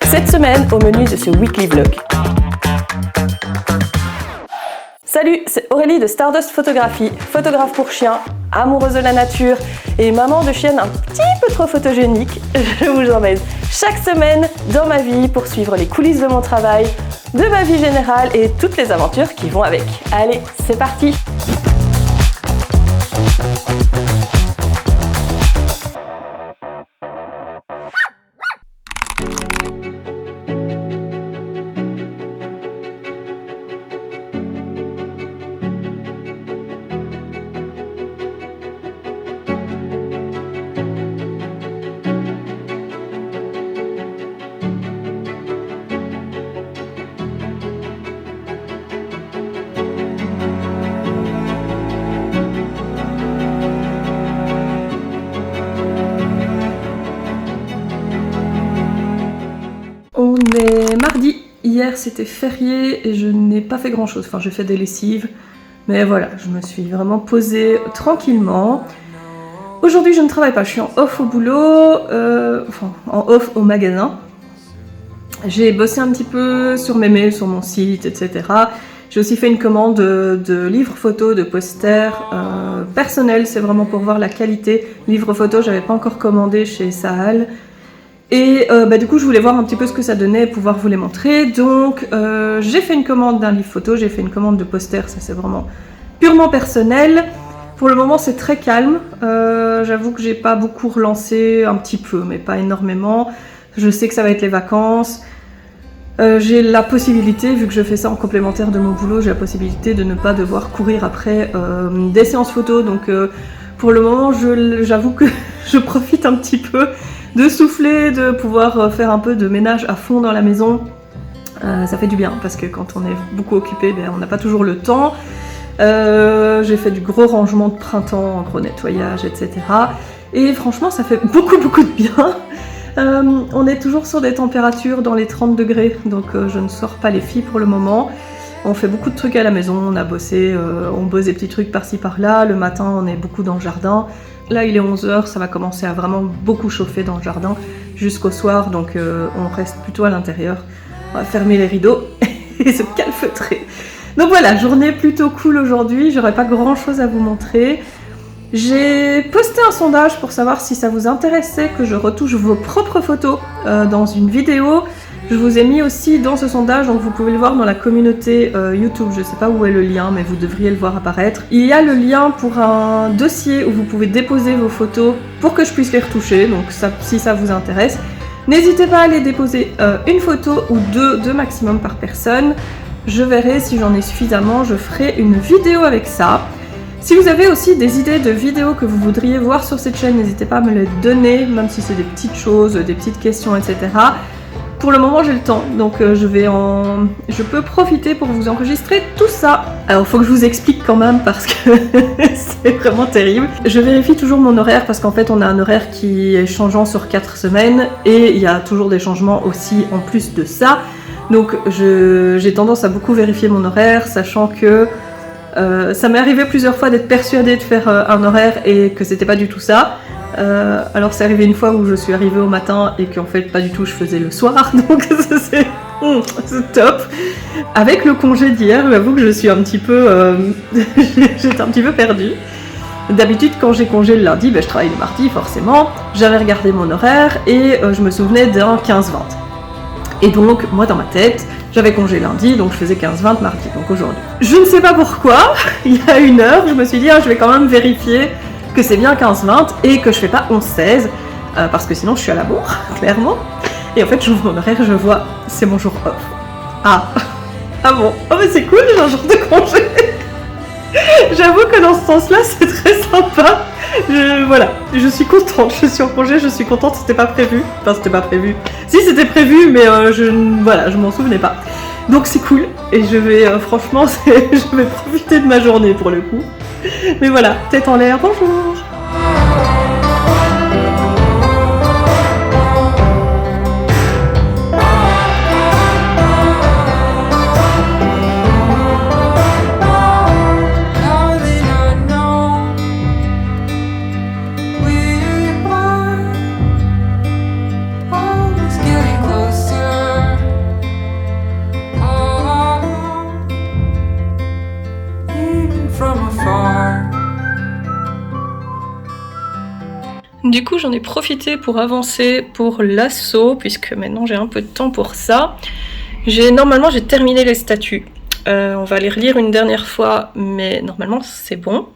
Cette semaine, au menu de ce weekly vlog. Salut, c'est Aurélie de Stardust Photographie, photographe pour chiens, amoureuse de la nature et maman de chienne un petit peu trop photogénique. Je vous emmène chaque semaine dans ma vie pour suivre les coulisses de mon travail, de ma vie générale et toutes les aventures qui vont avec. Allez, c'est parti! On est mardi, hier c'était férié et je n'ai pas fait grand chose, enfin j'ai fait des lessives, mais voilà, je me suis vraiment posée tranquillement. Aujourd'hui je ne travaille pas, je suis en off au boulot, en off au magasin. J'ai bossé un petit peu sur mes mails, sur mon site, etc. J'ai aussi fait une commande de livres photos, de posters personnels, c'est vraiment pour voir la qualité. Livres photos, j'avais pas encore commandé chez Sahal. Et du coup je voulais voir un petit peu ce que ça donnait et pouvoir vous les montrer. Donc j'ai fait une commande d'un livre photo, j'ai fait une commande de poster, ça c'est vraiment purement personnel. Pour le moment c'est très calme, j'avoue que j'ai pas beaucoup relancé, un petit peu mais pas énormément. Je sais que ça va être les vacances. J'ai la possibilité, vu que je fais ça en complémentaire de mon boulot, j'ai la possibilité de ne pas devoir courir après des séances photos. Donc pour le moment j'avoue que je profite un petit peu de souffler, de pouvoir faire un peu de ménage à fond dans la maison. Ça fait du bien parce que quand on est beaucoup occupé, on n'a pas toujours le temps. J'ai fait du gros rangement de printemps, un gros nettoyage, etc. Et franchement ça fait beaucoup de bien. On est toujours sur des températures dans les 30 degrés, donc je ne sors pas les filles pour le moment. On fait beaucoup de trucs à la maison, on a bossé, on bosse des petits trucs par-ci par-là. Le matin on est beaucoup dans le jardin. Là il est 11h, ça va commencer à vraiment beaucoup chauffer dans le jardin jusqu'au soir, donc on reste plutôt à l'intérieur. On va fermer les rideaux et se calfeutrer. Donc voilà, journée plutôt cool aujourd'hui, j'aurais pas grand chose à vous montrer. J'ai posté un sondage pour savoir si ça vous intéressait que je retouche vos propres photos dans une vidéo. Je vous ai mis aussi dans ce sondage, donc vous pouvez le voir dans la communauté YouTube, je sais pas où est le lien, mais vous devriez le voir apparaître. Il y a le lien pour un dossier où vous pouvez déposer vos photos pour que je puisse les retoucher, donc ça, si ça vous intéresse. N'hésitez pas à aller déposer une photo ou deux maximum par personne. Je verrai si j'en ai suffisamment, je ferai une vidéo avec ça. Si vous avez aussi des idées de vidéos que vous voudriez voir sur cette chaîne, n'hésitez pas à me les donner, même si c'est des petites choses, des petites questions, etc. Pour le moment j'ai le temps, donc je peux profiter pour vous enregistrer tout ça. Alors faut que je vous explique quand même parce que c'est vraiment terrible. Je vérifie toujours mon horaire parce qu'en fait on a un horaire qui est changeant sur 4 semaines et il y a toujours des changements aussi en plus de ça. Donc j'ai tendance à beaucoup vérifier mon horaire, sachant que ça m'est arrivé plusieurs fois d'être persuadée de faire un horaire et que c'était pas du tout ça. Alors c'est arrivé une fois où je suis arrivée au matin et qu'en fait pas du tout je faisais le soir, donc c'est top. Avec le congé d'hier, j'avoue que je suis un petit peu j'étais un petit peu perdue. D'habitude quand j'ai congé le lundi, je travaille le mardi forcément. J'avais regardé mon horaire et je me souvenais d'un 15-20. Et donc moi dans ma tête, j'avais congé lundi, donc je faisais 15-20 mardi, donc aujourd'hui. Je ne sais pas pourquoi, il y a une heure, je me suis dit je vais quand même vérifier que c'est bien 15-20 et que je fais pas 11-16, parce que sinon je suis à la bourre, clairement. Et en fait j'ouvre mon horaire, je vois, c'est mon jour off. Ah bon, oh mais c'est cool, j'ai un jour de congé. J'avoue que dans ce sens-là, c'est très sympa. Voilà, je suis contente, je suis en congé, je suis contente, c'était pas prévu. Enfin, c'était pas prévu. Si, c'était prévu, mais je m'en souvenais pas. Donc c'est cool, et je vais, franchement, je vais profiter de ma journée pour le coup. Mais voilà, tête en l'air, bonjour. Getting closer. Du coup, j'en ai profité pour avancer pour l'assaut, puisque maintenant j'ai un peu de temps pour ça. Normalement, j'ai terminé les statuts. On va les relire une dernière fois, mais normalement, c'est bon.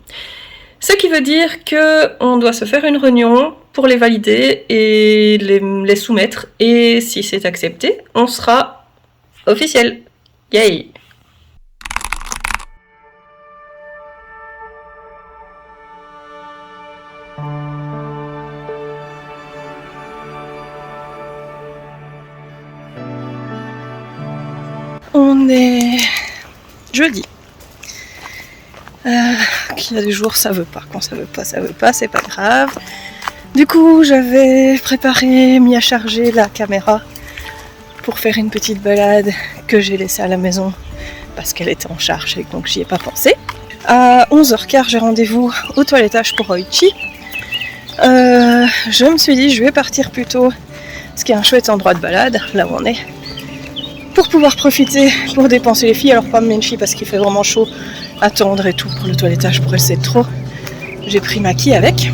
Ce qui veut dire qu'on doit se faire une réunion pour les valider et les soumettre. Et si c'est accepté, on sera officiel. Yay! On est jeudi. Qu'il y a des jours ça veut pas, quand ça veut pas, c'est pas grave. Du coup j'avais préparé, mis à charger la caméra pour faire une petite balade que j'ai laissée à la maison parce qu'elle était en charge et donc j'y ai pas pensé. À 11h15 j'ai rendez-vous au toilettage pour Oichi. Je me suis dit je vais partir plus tôt, ce qui est un chouette endroit de balade, là où on est, pour pouvoir profiter, pour dépenser les filles. Alors pas Menchi parce qu'il fait vraiment chaud, attendre et tout pour le toilettage, pour elle c'est trop. J'ai pris Maki avec.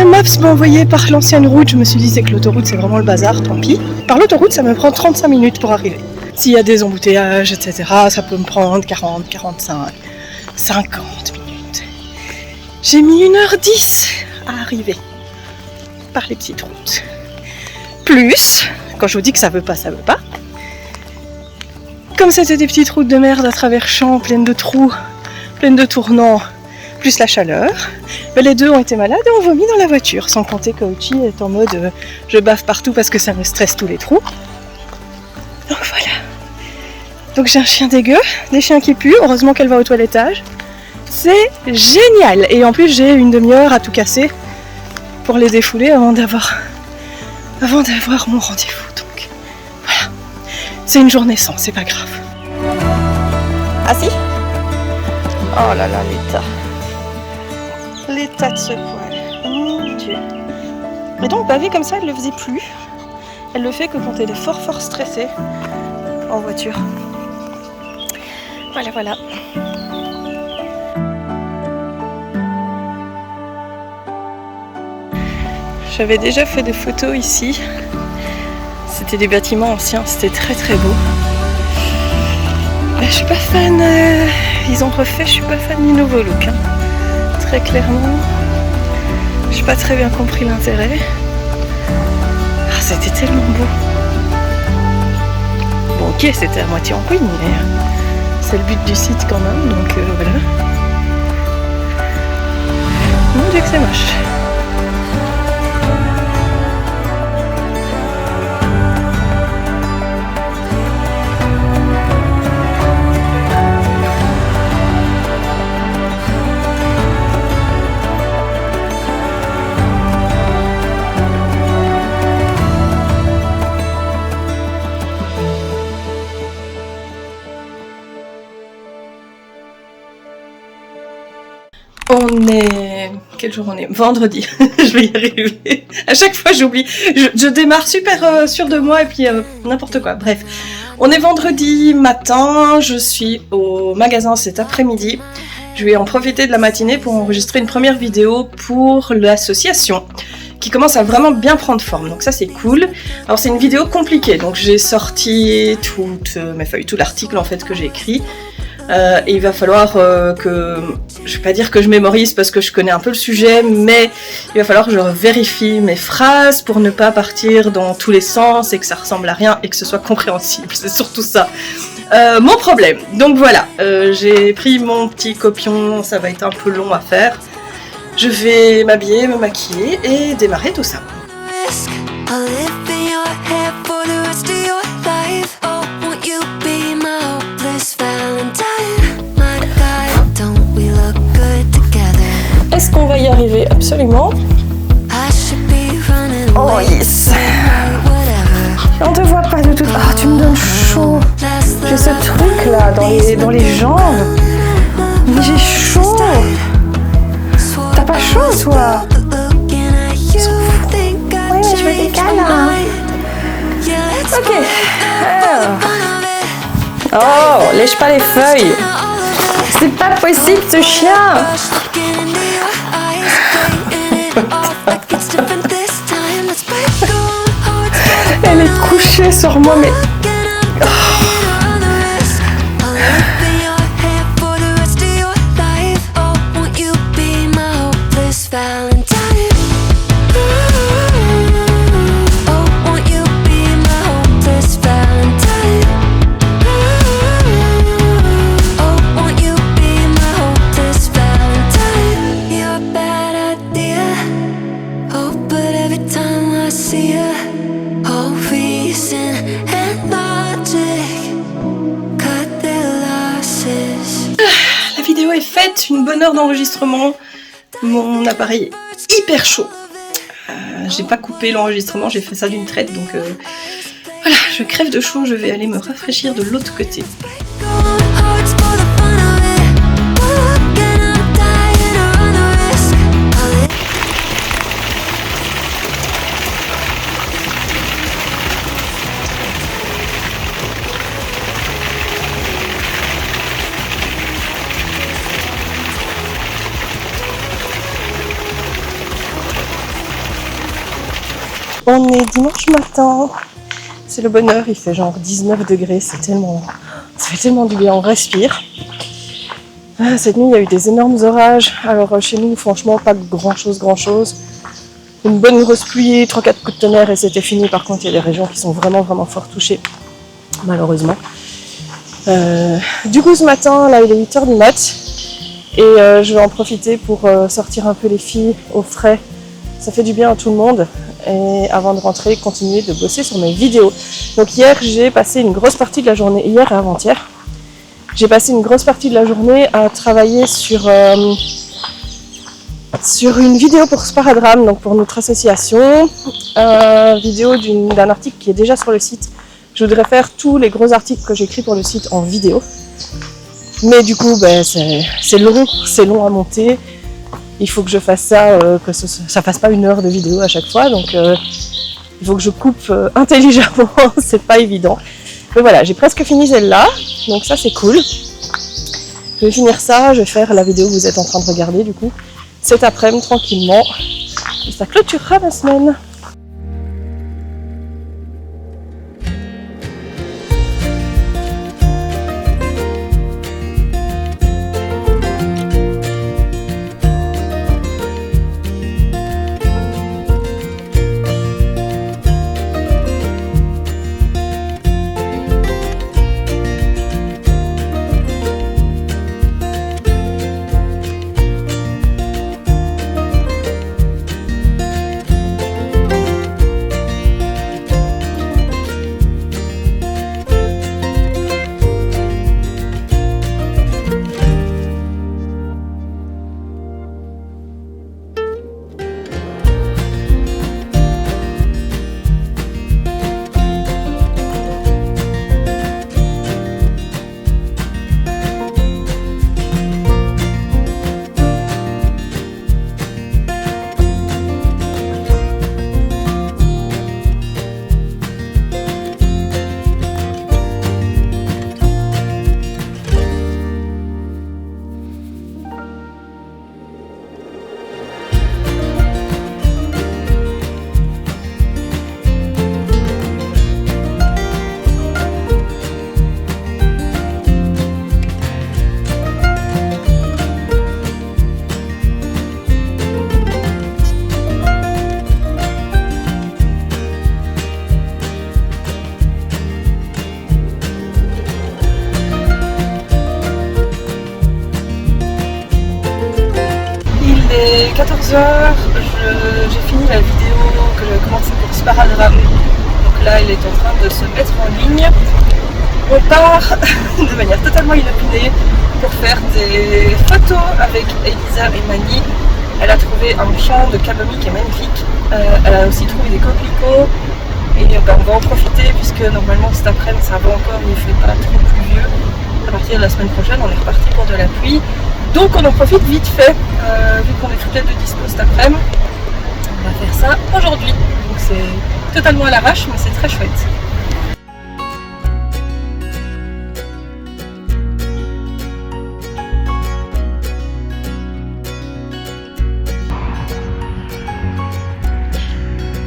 Maps m'a envoyé par l'ancienne route, je me suis dit c'est que l'autoroute c'est vraiment le bazar, tant pis. Par l'autoroute ça me prend 35 minutes pour arriver. S'il y a des embouteillages, etc., ça peut me prendre 40, 45, 50 minutes. J'ai mis 1h10 à arriver par les petites routes. Plus, quand je vous dis que ça veut pas, ça veut pas. Comme c'était des petites routes de merde à travers champs, pleines de trous, pleines de tournants, plus la chaleur, les deux ont été malades et ont vomi dans la voiture, sans compter que Oichi est en mode je baffe partout parce que ça me stresse tous les trous. Donc voilà. Donc j'ai un chien dégueu, des chiens qui puent, heureusement qu'elle va au toilettage. C'est génial! Et en plus j'ai une demi-heure à tout casser pour les défouler avant d'avoir mon rendez-vous. Donc voilà. C'est une journée sans, c'est pas grave. Ah si? Oh là là, l'état. L'état de ce poil. Mon Dieu. Et donc baver comme ça, elle le faisait plus. Elle le fait que quand elle est fort stressée en voiture. Voilà, voilà. J'avais déjà fait des photos ici. C'était des bâtiments anciens, c'était très beau. Je suis pas fan, ils ont refait, je suis pas fan du nouveau look. Hein. Très clairement, j'ai pas très bien compris l'intérêt. Ah, c'était tellement beau. Bon, ok, c'était à moitié en ruine, mais c'est le but du site quand même, donc voilà. Mon Dieu que c'est moche. On est... Quel jour on est? Vendredi. Je vais y arriver. À chaque fois j'oublie. Je démarre super sûre de moi et puis n'importe quoi. Bref. On est vendredi matin. Je suis au magasin cet après-midi. Je vais en profiter de la matinée pour enregistrer une première vidéo pour l'association qui commence à vraiment bien prendre forme. Donc ça c'est cool. Alors c'est une vidéo compliquée. Donc j'ai sorti toutes mes feuilles, tout l'article en fait que j'ai écrit. Et il va falloir que, je vais pas dire que je mémorise parce que je connais un peu le sujet, mais il va falloir que je vérifie mes phrases pour ne pas partir dans tous les sens et que ça ressemble à rien et que ce soit compréhensible. C'est surtout ça mon problème. Donc voilà, j'ai pris mon petit copion, ça va être un peu long à faire. Je vais m'habiller, me maquiller et démarrer tout ça. Est-ce qu'on va y arriver? Absolument. Oh yes. On te voit pas de tout. Ah, tu me donnes chaud. J'ai ce truc là dans les jambes. Mais j'ai chaud. T'as pas chaud toi? Oui, je veux des câlins. Ok. Oh, lèche pas les feuilles. C'est pas possible ce chien. Elle est couchée sur moi, mais... La vidéo est faite, une bonne heure d'enregistrement. Mon appareil est hyper chaud. J'ai pas coupé l'enregistrement, j'ai fait ça d'une traite, donc voilà, je crève de chaud, je vais aller me rafraîchir de l'autre côté. On est dimanche matin, c'est le bonheur, il fait genre 19 degrés, ça fait tellement du bien, on respire. Cette nuit il y a eu des énormes orages, alors chez nous franchement pas grand chose. Une bonne grosse pluie, 3-4 coups de tonnerre et c'était fini. Par contre il y a des régions qui sont vraiment fort touchées, malheureusement. Du coup ce matin, là il est 8h du mat, et je vais en profiter pour sortir un peu les filles au frais. Ça fait du bien à tout le monde. Et avant de rentrer, continuer de bosser sur mes vidéos. Donc hier, j'ai passé une grosse partie de la journée, hier et avant-hier, j'ai passé une grosse partie de la journée à travailler sur une vidéo pour Sparadrap, donc pour notre association, vidéo d'un article qui est déjà sur le site. Je voudrais faire tous les gros articles que j'écris pour le site en vidéo. Mais du coup, c'est long à monter. Il faut que je fasse ça, que ça fasse pas 1 heure de vidéo à chaque fois, donc il faut que je coupe intelligemment, c'est pas évident. Mais voilà, j'ai presque fini celle-là, donc ça c'est cool. Je vais finir ça, je vais faire la vidéo que vous êtes en train de regarder du coup, cet après-midi tranquillement, et ça clôturera ma semaine. Il est 14h, j'ai fini la vidéo que j'avais commencé pour Sparadrap. Donc là, elle est en train de se mettre en ligne. On part de manière totalement inopinée pour faire des photos avec Elisa et Mani. Elle a trouvé un champ de camomille qui est magnifique. Elle a aussi trouvé des coquelicots. Et on va en profiter puisque normalement cet après-midi ça va encore, il ne fait pas trop pluvieux. À partir de la semaine prochaine, on est reparti pour de la pluie. Donc on en profite vite fait, vu qu'on est toutes les deux dispo cet après-midi. On va faire ça aujourd'hui. Donc c'est totalement à l'arrache, mais c'est très chouette.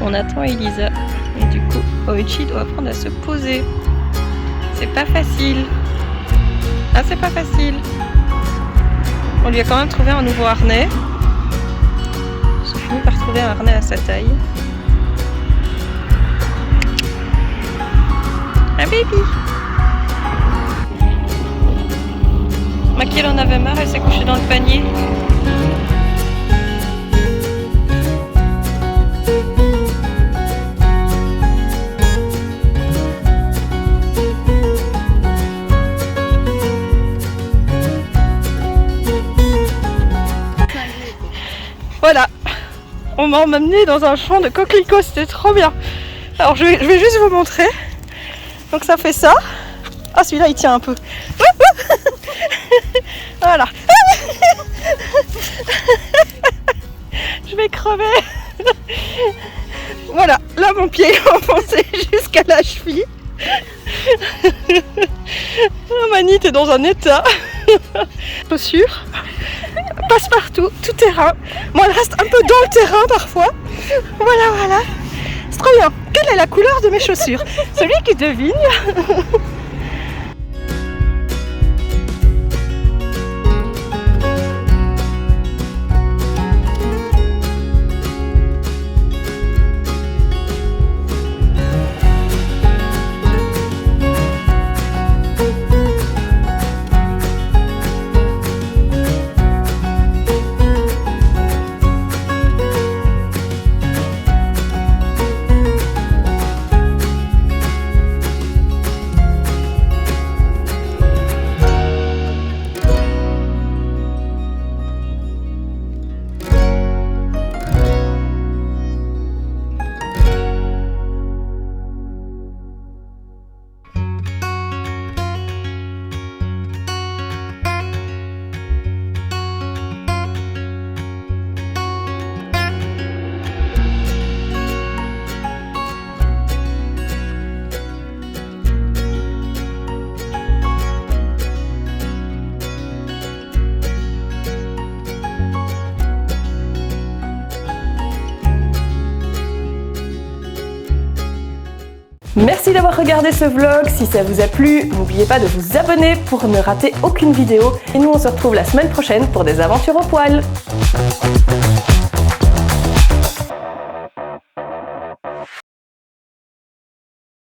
On attend Elisa et du coup Koichi doit apprendre à se poser. C'est pas facile. Ah, c'est pas facile. On lui a quand même trouvé un nouveau harnais. J'ai fini par trouver un harnais à sa taille. Un baby. Maki, elle en avait marre, elle s'est couchée dans le panier. Voilà, on m'a emmené dans un champ de coquelicots, c'était trop bien. Alors je vais juste vous montrer. Donc ça fait ça. Ah, celui-là il tient un peu. Voilà. Je vais crever. Voilà, là mon pied est enfoncé jusqu'à la cheville. Oh, Mani, t'es dans un état. Chaussures. Passe partout, tout terrain. Moi, elle reste un peu dans le terrain parfois. Voilà, voilà. C'est trop bien. Quelle est la couleur de mes chaussures? Celui qui devine. Merci d'avoir regardé ce vlog. Si ça vous a plu, n'oubliez pas de vous abonner pour ne rater aucune vidéo. Et nous, on se retrouve la semaine prochaine pour des aventures au poil.